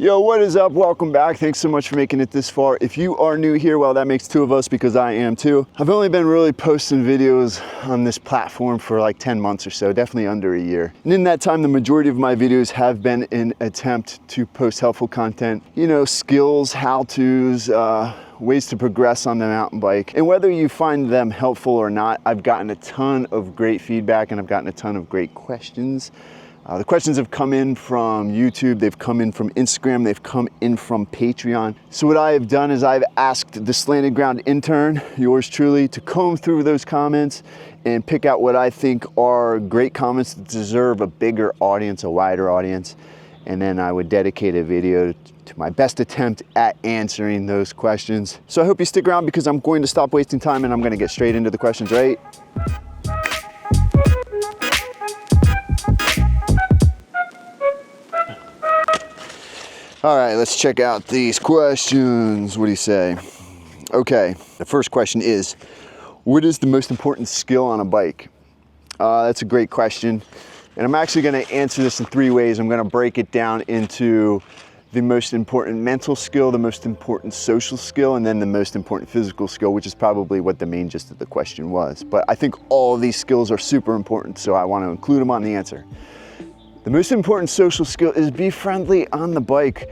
Yo, what is up? Welcome back. Thanks so much for making it this far. If you are new here, well, that makes two of us because I am too. I've only been really posting videos on this platform for like 10 months or so, definitely under a year. And in that time, the majority of my videos have been an attempt to post helpful content, you know, skills, how-tos, ways to progress on the mountain bike. And whether you find them helpful or not, I've gotten a ton of great feedback and I've gotten a ton of great questions. The questions have come in from YouTube, they've come in from Instagram, they've come in from Patreon. So what I have done is I've asked the Slanted Ground intern, yours truly, to comb through those comments and pick out what I think are great comments that deserve a bigger audience, a wider audience. And then I would dedicate a video to my best attempt at answering those questions. So I hope you stick around because I'm going to stop wasting time and I'm going to get straight into the questions, right? All right, let's check out these questions. What do you say? Okay, the first question is, what is the most important skill on a bike? That's a great question. And I'm actually gonna answer this in three ways. I'm gonna break it down into the most important mental skill, the most important social skill, and then the most important physical skill, which is probably what the main gist of the question was. But I think all of these skills are super important, so I wanna include them on the answer. The most important social skill is be friendly on the bike.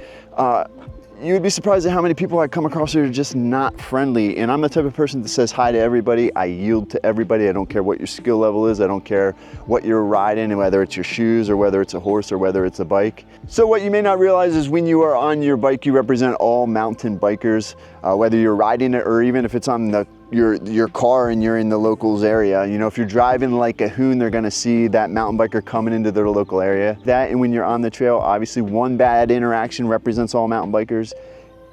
You would be surprised at how many people I come across who are just not friendly. And I'm the type of person that says hi to everybody. I yield to everybody. I don't care what your skill level is. I don't care what you're riding, and whether it's your shoes or whether it's a horse or whether it's a bike. So what you may not realize is when you are on your bike, you represent all mountain bikers, whether you're riding it or even if it's on your car and you're in the locals area. You know, if you're driving like a hoon, they're gonna see that mountain biker coming into their local area. That, and when you're on the trail, obviously one bad interaction represents all mountain bikers,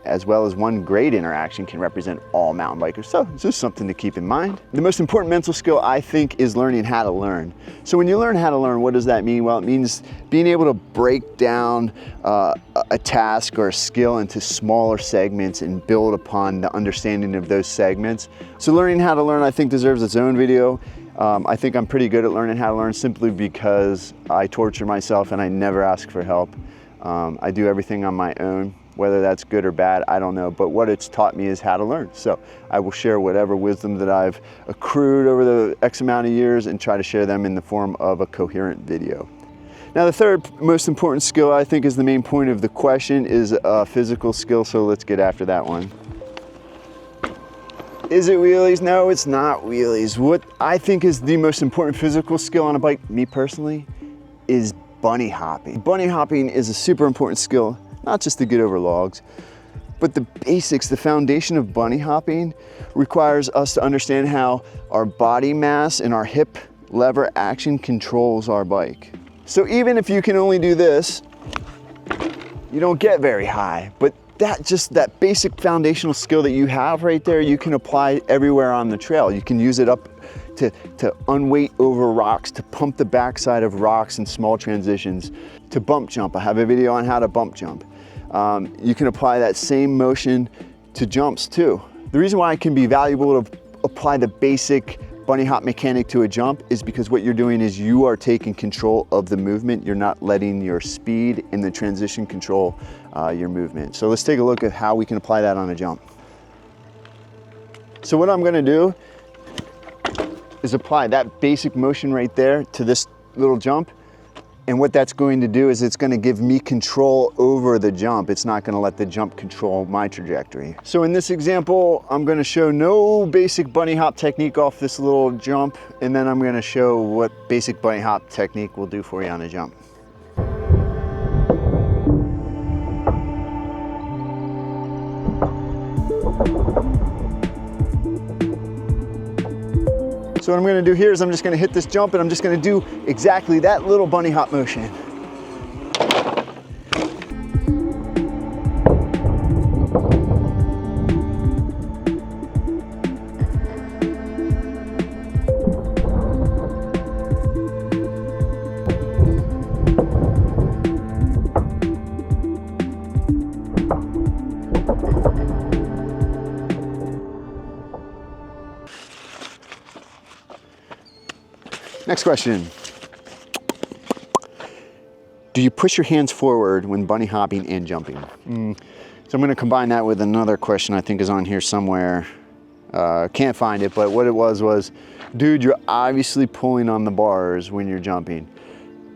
as well as one great interaction can represent all mountain bikers. So it's just something to keep in mind. The most important mental skill, I think, is learning how to learn. So when you learn how to learn, what does that mean? Well, it means being able to break down a task or a skill into smaller segments and build upon the understanding of those segments. So learning how to learn, I think, deserves its own video. I think I'm pretty good at learning how to learn simply because I torture myself and I never ask for help. I do everything on my own. Whether that's good or bad, I don't know, but what it's taught me is how to learn. So I will share whatever wisdom that I've accrued over the X amount of years and try to share them in the form of a coherent video. Now, the third most important skill, I think, is the main point of the question, is a physical skill, so let's get after that one. Is it wheelies? No, it's not wheelies. What I think is the most important physical skill on a bike, me personally, is bunny hopping. Bunny hopping is a super important skill, not just to get over logs, but the basics, the foundation of bunny hopping requires us to understand how our body mass and our hip lever action controls our bike. So even if you can only do this, you don't get very high, but that basic foundational skill that you have right there, you can apply everywhere on the trail. You can use it up to unweight over rocks, to pump the backside of rocks in small transitions, to bump jump. I have a video on how to bump jump. You can apply that same motion to jumps too. The reason why it can be valuable to apply the basic bunny hop mechanic to a jump is because what you're doing is you are taking control of the movement. You're not letting your speed in the transition control your movement. So let's take a look at how we can apply that on a jump. So what I'm gonna do is apply that basic motion right there to this little jump. And what that's going to do is it's going to give me control over the jump. It's not going to let the jump control my trajectory. So in this example, I'm going to show no basic bunny hop technique off this little jump, and then I'm going to show what basic bunny hop technique will do for you on a jump. So what I'm gonna do here is I'm just gonna hit this jump and I'm just gonna do exactly that little bunny hop motion. Next question. Do you push your hands forward when bunny hopping and jumping? So I'm gonna combine that with another question I think is on here somewhere. Can't find it, but what it was, dude, you're obviously pulling on the bars when you're jumping.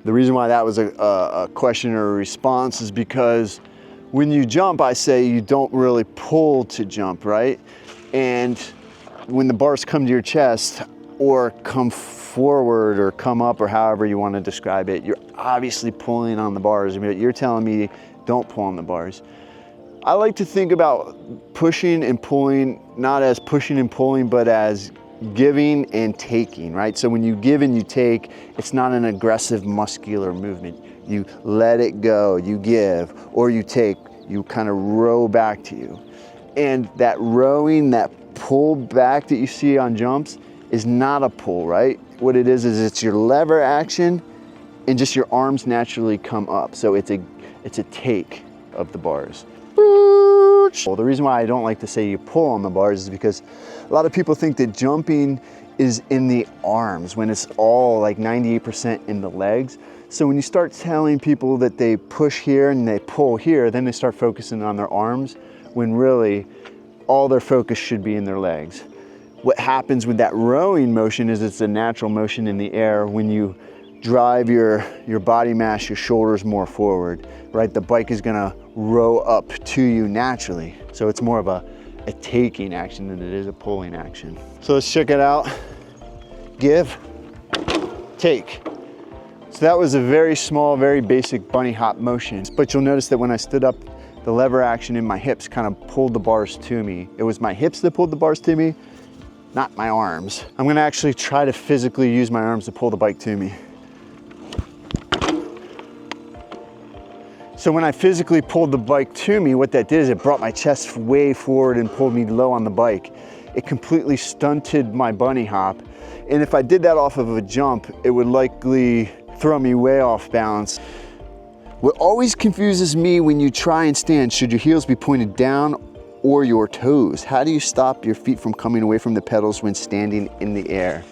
The reason why that was a question or a response is because when you jump, I say you don't really pull to jump, right? And when the bars come to your chest or come forward or come up or however you want to describe it, you're obviously pulling on the bars. You're telling me don't pull on the bars. I like to think about pushing and pulling, not as pushing and pulling, but as giving and taking, right? So when you give and you take, it's not an aggressive muscular movement. You let it go, you give, or you take, you kind of row back to you. And that rowing, that pull back that you see on jumps is not a pull, right? What it is it's your lever action and just your arms naturally come up. So it's a take of the bars. Well, the reason why I don't like to say you pull on the bars is because a lot of people think that jumping is in the arms when it's all like 98% in the legs. So when you start telling people that they push here and they pull here, then they start focusing on their arms when really all their focus should be in their legs. What happens with that rowing motion is it's a natural motion in the air when you drive your body mass, your shoulders more forward, right? The bike is gonna row up to you naturally. So it's more of a taking action than it is a pulling action. So let's check it out. Give, take. So that was a very small, very basic bunny hop motion. But you'll notice that when I stood up, the lever action in my hips kind of pulled the bars to me. It was my hips that pulled the bars to me, not my arms. I'm gonna actually try to physically use my arms to pull the bike to me. So when I physically pulled the bike to me, what that did is it brought my chest way forward and pulled me low on the bike. It completely stunted my bunny hop. And if I did that off of a jump, it would likely throw me way off balance. What always confuses me when you try and stand, should your heels be pointed down or your toes? How do you stop your feet from coming away from the pedals when standing in the air?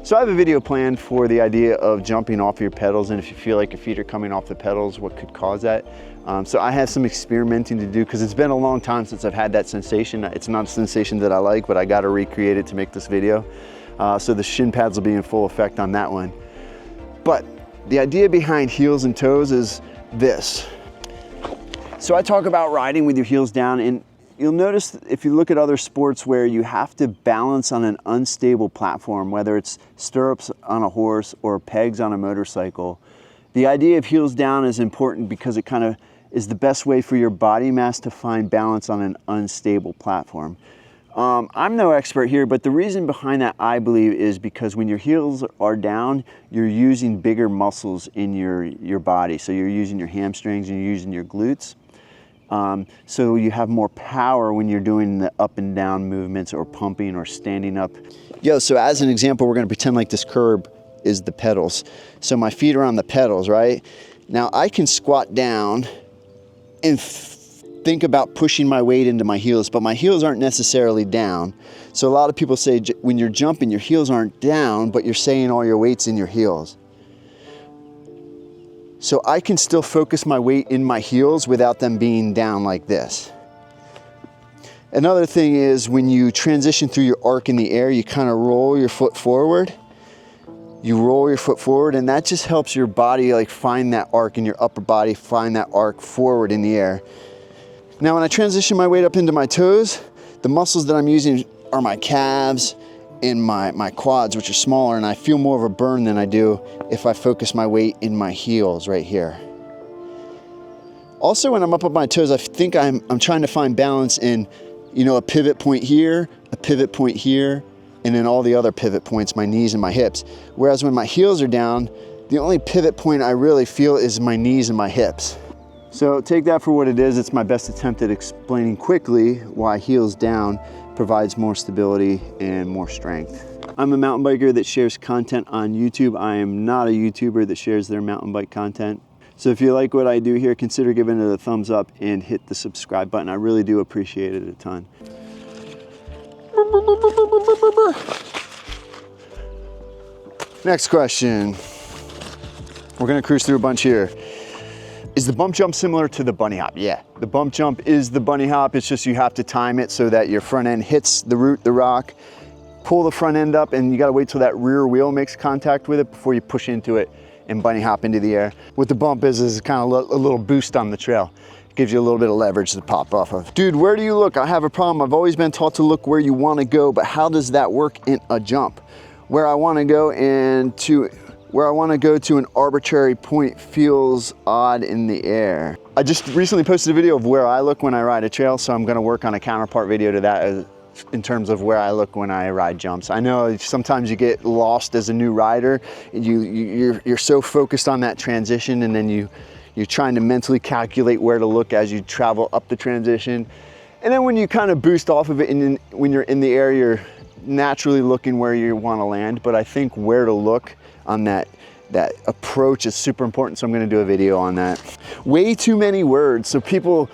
So I have a video planned for the idea of jumping off your pedals, and if you feel like your feet are coming off the pedals, what could cause that. So I have some experimenting to do because it's been a long time since I've had that sensation. It's not a sensation that I like, but I got to recreate it to make this video. So the shin pads will be in full effect on that one. But the idea behind heels and toes is this. So I talk about riding with your heels down, and you'll notice if you look at other sports where you have to balance on an unstable platform, whether it's stirrups on a horse or pegs on a motorcycle, the idea of heels down is important because it kind of is the best way for your body mass to find balance on an unstable platform. I'm no expert here, but the reason behind that, I believe, is because when your heels are down, you're using bigger muscles in your body. So you're using your hamstrings and you're using your glutes. So you have more power when you're doing the up and down movements or pumping or standing up. So as an example, we're gonna pretend like this curb is the pedals. So my feet are on the pedals, right? Now I can squat down and think about pushing my weight into my heels, but my heels aren't necessarily down. So a lot of people say when you're jumping, your heels aren't down, but you're saying all your weight's in your heels. So I can still focus my weight in my heels without them being down like this. Another thing is when you transition through your arc in the air, you kind of roll your foot forward. You roll your foot forward, and that just helps your body like find that arc in your upper body, find that arc forward in the air. Now when I transition my weight up into my toes, the muscles that I'm using are my calves and my quads, which are smaller, and I feel more of a burn than I do if I focus my weight in my heels right here. Also, when I'm up on my toes, I think I'm trying to find balance in, a pivot point here, a pivot point here, and then all the other pivot points, my knees and my hips. Whereas when my heels are down, the only pivot point I really feel is my knees and my hips. So take that for what it is. It's my best attempt at explaining quickly why heels down provides more stability and more strength. I'm a mountain biker that shares content on YouTube. I am not a YouTuber that shares their mountain bike content. So if you like what I do here, consider giving it a thumbs up and hit the subscribe button. I really do appreciate it a ton. Next question. We're gonna cruise through a bunch here. Is the bump jump similar to the bunny hop? Yeah, the bump jump is the bunny hop. It's just you have to time it so that your front end hits the root, the rock, pull the front end up, and you gotta wait till that rear wheel makes contact with it before you push into it and bunny hop into the air. What the bump is kind of a little boost on the trail. It gives you a little bit of leverage to pop off of. Dude, where do you look? I have a problem. I've always been taught to look where you wanna go, but how does that work in a jump? Where I wanna go to an arbitrary point feels odd in the air. I just recently posted a video of where I look when I ride a trail, so I'm gonna work on a counterpart video to that in terms of where I look when I ride jumps. I know sometimes you get lost as a new rider. You're so focused on that transition, and then you're trying to mentally calculate where to look as you travel up the transition. And then when you kind of boost off of it, and when you're in the air, you're naturally looking where you want to land. But I think where to look on that approach is super important, so I'm gonna do a video on that. Way too many words. So people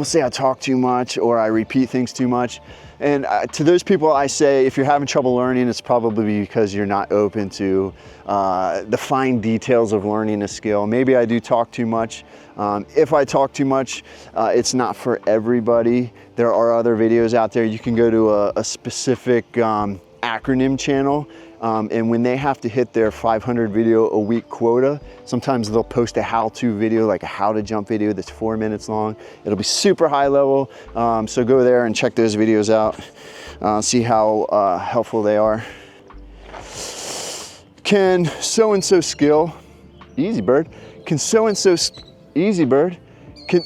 say I talk too much or I repeat things too much. And to those people I say, if you're having trouble learning, it's probably because you're not open to the fine details of learning a skill. Maybe I do talk too much. If I talk too much, it's not for everybody. There are other videos out there. You can go to a specific acronym channel, and when they have to hit their 500 video a week quota, sometimes they'll post a how-to video, like a how to jump video that's 4 minutes long. It'll be super high level, so go there and check those videos out, see how helpful they are. Can so-and-so skill, easy bird, can so-and-so, easy bird, can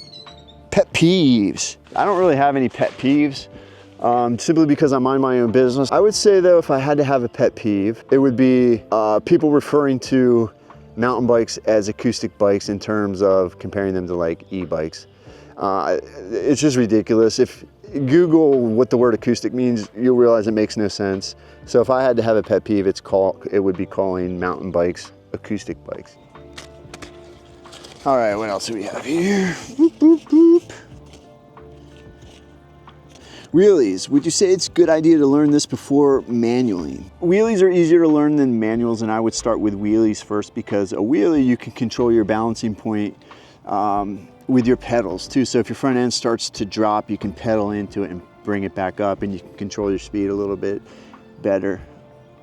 pet peeves. I don't really have any pet peeves. Simply because I mind my own business. I would say though, if I had to have a pet peeve, it would be people referring to mountain bikes as acoustic bikes in terms of comparing them to like e-bikes. It's just ridiculous. If Google what the word acoustic means, you'll realize it makes no sense. So if I had to have a pet peeve, it would be calling mountain bikes acoustic bikes. All right, what else do we have here? Boop, boop, boop. Wheelies, would you say it's a good idea to learn this before manualing? Wheelies are easier to learn than manuals, and I would start with wheelies first, because a wheelie, you can control your balancing point with your pedals too. So if your front end starts to drop, you can pedal into it and bring it back up, and you can control your speed a little bit better.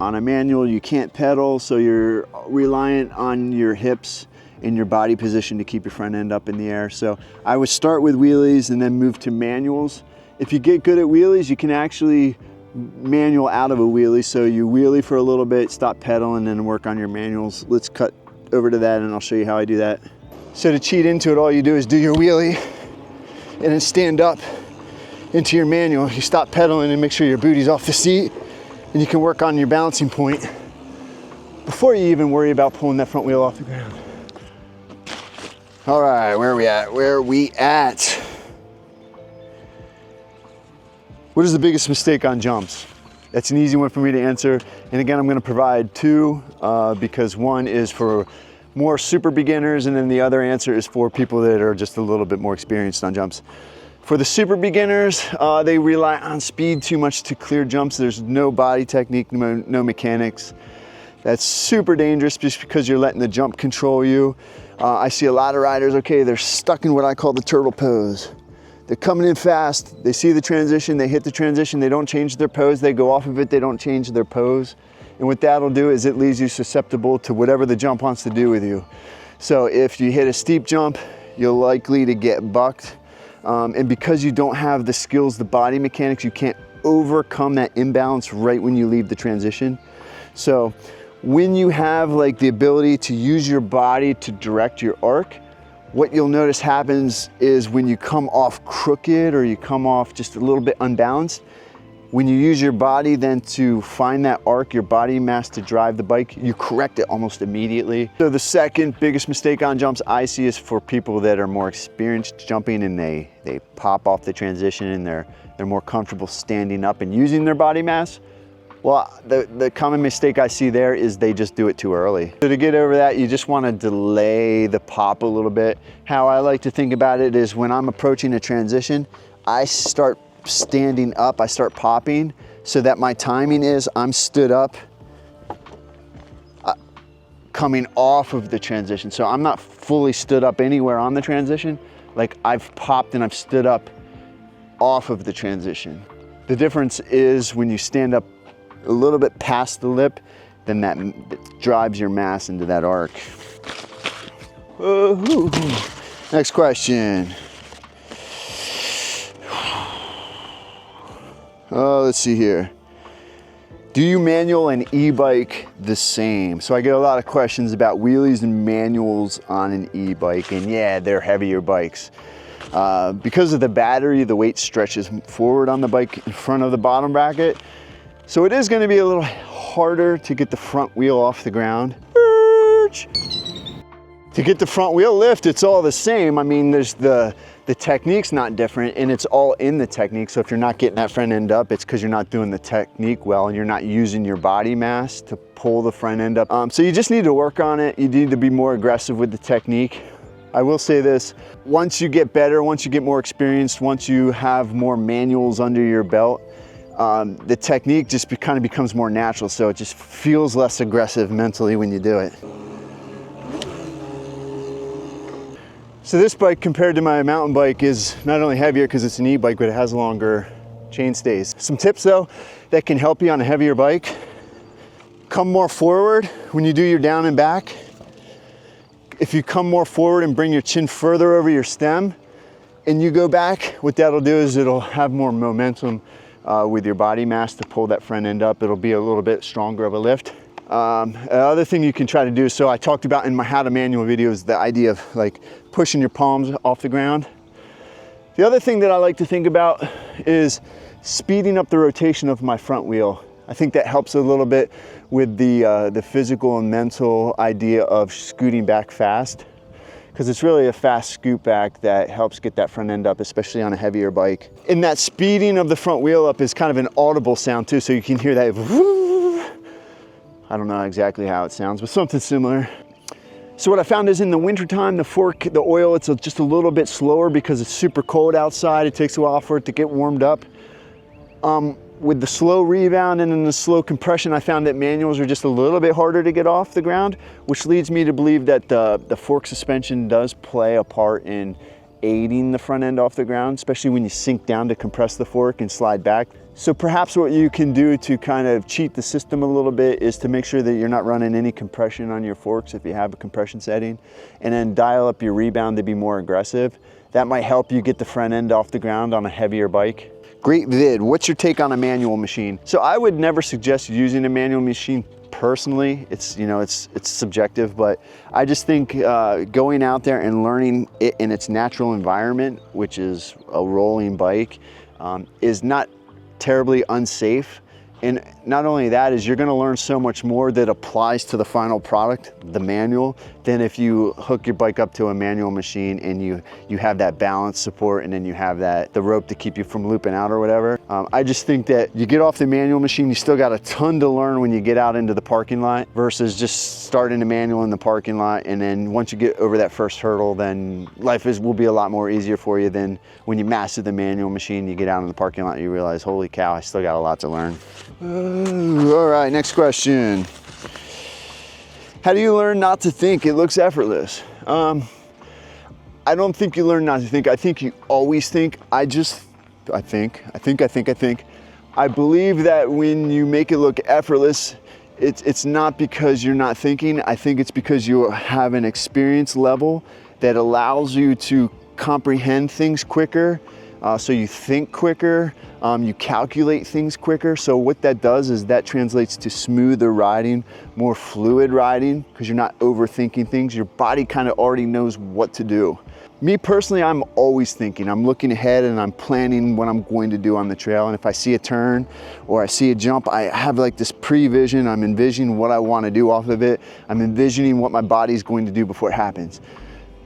On a manual, you can't pedal, so you're reliant on your hips and your body position to keep your front end up in the air. So I would start with wheelies and then move to manuals. If you get good at wheelies, you can actually manual out of a wheelie. So you wheelie for a little bit, stop pedaling, and then work on your manuals. Let's cut over to that and I'll show you how I do that. So to cheat into it, all you do is do your wheelie and then stand up into your manual. You stop pedaling and make sure your booty's off the seat, and you can work on your balancing point before you even worry about pulling that front wheel off the ground. All right, where are we at? Where are we at? What is the biggest mistake on jumps? That's an easy one for me to answer. And again, I'm gonna provide two because one is for more super beginners, and then the other answer is for people that are just a little bit more experienced on jumps. For the super beginners, they rely on speed too much to clear jumps. There's no body technique, no mechanics. That's super dangerous just because you're letting the jump control you. I see a lot of riders, okay, they're stuck in what I call the turtle pose. They're coming in fast, they see the transition, they hit the transition, they don't change their pose, they go off of it, they don't change their pose. And what that'll do is it leaves you susceptible to whatever the jump wants to do with you. So if you hit a steep jump, you're likely to get bucked. And because you don't have the skills, the body mechanics, you can't overcome that imbalance right when you leave the transition. So when you have like the ability to use your body to direct your arc, what you'll notice happens is when you come off crooked or you come off just a little bit unbalanced, when you use your body then to find that arc, your body mass to drive the bike, you correct it almost immediately. So the second biggest mistake on jumps I see is for people that are more experienced jumping, and they pop off the transition and they're more comfortable standing up and using their body mass. Well, the common mistake I see there is they just do it too early. So to get over that, you just want to delay the pop a little bit. How I like to think about it is when I'm approaching a transition, I start standing up, I start popping, so that my timing is I'm stood up, coming off of the transition. So I'm not fully stood up anywhere on the transition. Like I've popped and I've stood up off of the transition. The difference is when you stand up a little bit past the lip, then that drives your mass into that arc. Next question. Oh, let's see here. Do you manual and e-bike the same? So I get a lot of questions about wheelies and manuals on an e-bike, and yeah, they're heavier bikes. Because of the battery, the weight stretches forward on the bike in front of the bottom bracket. So it is going to be a little harder to get the front wheel off the ground. To get the front wheel lift, it's all the same. I mean, there's the technique's not different, and it's all in the technique. So if you're not getting that front end up, it's because you're not doing the technique well and you're not using your body mass to pull the front end up. So you just need to work on it. You need to be more aggressive with the technique. I will say this, once you get better, once you get more experienced, once you have more manuals under your belt, the technique just kind of becomes more natural. So it just feels less aggressive mentally when you do it. So this bike compared to my mountain bike is not only heavier because it's an e-bike, but it has longer chain stays. Some tips though that can help you on a heavier bike. Come more forward when you do your down and back. If you come more forward and bring your chin further over your stem and you go back, what that'll do is it'll have more momentum with your body mass to pull that front end up. It'll be a little bit stronger of a lift. Other thing you can try to do, so I talked about in my how to manual videos, the idea of like pushing your palms off the ground. The other thing that I like to think about is speeding up the rotation of my front wheel. I think that helps a little bit with the physical and mental idea of scooting back fast, because it's really a fast scoot back that helps get that front end up, especially on a heavier bike. And that speeding of the front wheel up is kind of an audible sound too, so you can hear that. I don't know exactly how it sounds, but something similar. So what I found is in the wintertime, the oil, it's just a little bit slower because it's super cold outside. It takes a while for it to get warmed up. With the slow rebound and then the slow compression, I found that manuals are just a little bit harder to get off the ground, which leads me to believe that the fork suspension does play a part in aiding the front end off the ground, especially when you sink down to compress the fork and slide back. So perhaps what you can do to kind of cheat the system a little bit is to make sure that you're not running any compression on your forks if you have a compression setting, and then dial up your rebound to be more aggressive. That might help you get the front end off the ground on a heavier bike. Great vid. What's your take on a manual machine? So I would never suggest using a manual machine personally. It's subjective, but I just think going out there and learning it in its natural environment, which is a rolling bike, is not terribly unsafe. And not only that, is you're going to learn so much more that applies to the final product, the manual, than if you hook your bike up to a manual machine and you have that balance support and then you have the rope to keep you from looping out or whatever. I just think that you get off the manual machine, you still got a ton to learn when you get out into the parking lot versus just starting a manual in the parking lot, and then once you get over that first hurdle, then life will be a lot more easier for you than when you master the manual machine, you get out in the parking lot and you realize, holy cow, I still got a lot to learn. All right, next question. How do you learn not to think? It looks effortless. I don't think you learn not to think. I think you always think. I think. I believe that when you make it look effortless, it's not because you're not thinking. I think it's because you have an experience level that allows you to comprehend things quicker. So you think quicker, you calculate things quicker. So what that does is that translates to smoother riding, more fluid riding, because you're not overthinking things. Your body kind of already knows what to do. Me personally, I'm always thinking. I'm looking ahead and I'm planning what I'm going to do on the trail. And if I see a turn or I see a jump, I have like this pre-vision. I'm envisioning what I want to do off of it. I'm envisioning what my body's going to do before it happens.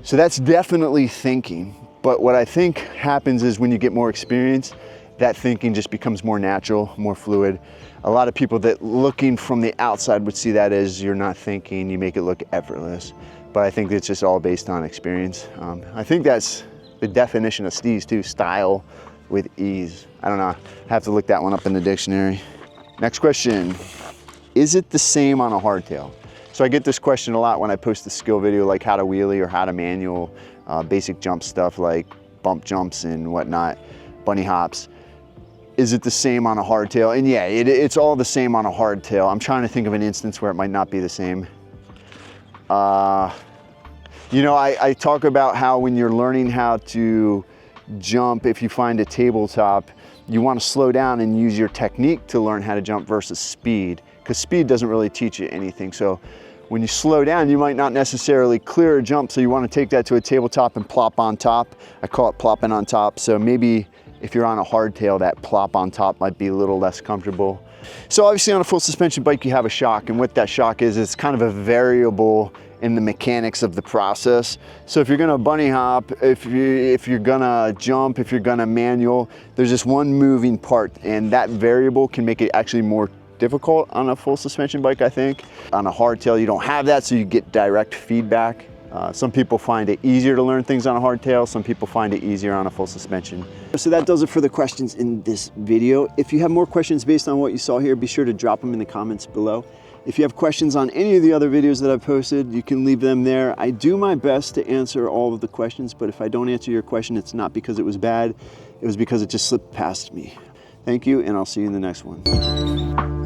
So that's definitely thinking. But what I think happens is when you get more experience, that thinking just becomes more natural, more fluid. A lot of people that looking from the outside would see that as you're not thinking, you make it look effortless. But I think it's just all based on experience. I think that's the definition of steez too, style with ease. I don't know, I have to look that one up in the dictionary. Next question, is it the same on a hardtail? So I get this question a lot when I post a skill video like how to wheelie or how to manual, basic jump stuff like bump jumps and whatnot, bunny hops. Is it the same on a hardtail? And yeah, it's all the same on a hardtail. I'm trying to think of an instance where it might not be the same. You know, I talk about how when you're learning how to jump, if you find a tabletop, you want to slow down and use your technique to learn how to jump versus speed, because speed doesn't really teach you anything. So when you slow down, you might not necessarily clear a jump, so you want to take that to a tabletop and plop on top. I call it plopping on top. So maybe if you're on a hardtail, that plop on top might be a little less comfortable. So obviously on a full suspension bike, you have a shock, and what that shock is, it's kind of a variable in the mechanics of the process. So if you're gonna bunny hop, if you're gonna jump, if you're gonna manual, there's just one moving part, and that variable can make it actually more difficult on a full suspension bike, I think. On a hardtail, you don't have that, so you get direct feedback. Some people find it easier to learn things on a hardtail, some people find it easier on a full suspension. So that does it for the questions in this video. If you have more questions based on what you saw here, be sure to drop them in the comments below. If you have questions on any of the other videos that I've posted, you can leave them there. I do my best to answer all of the questions, but if I don't answer your question, it's not because it was bad, it was because it just slipped past me. Thank you, and I'll see you in the next one.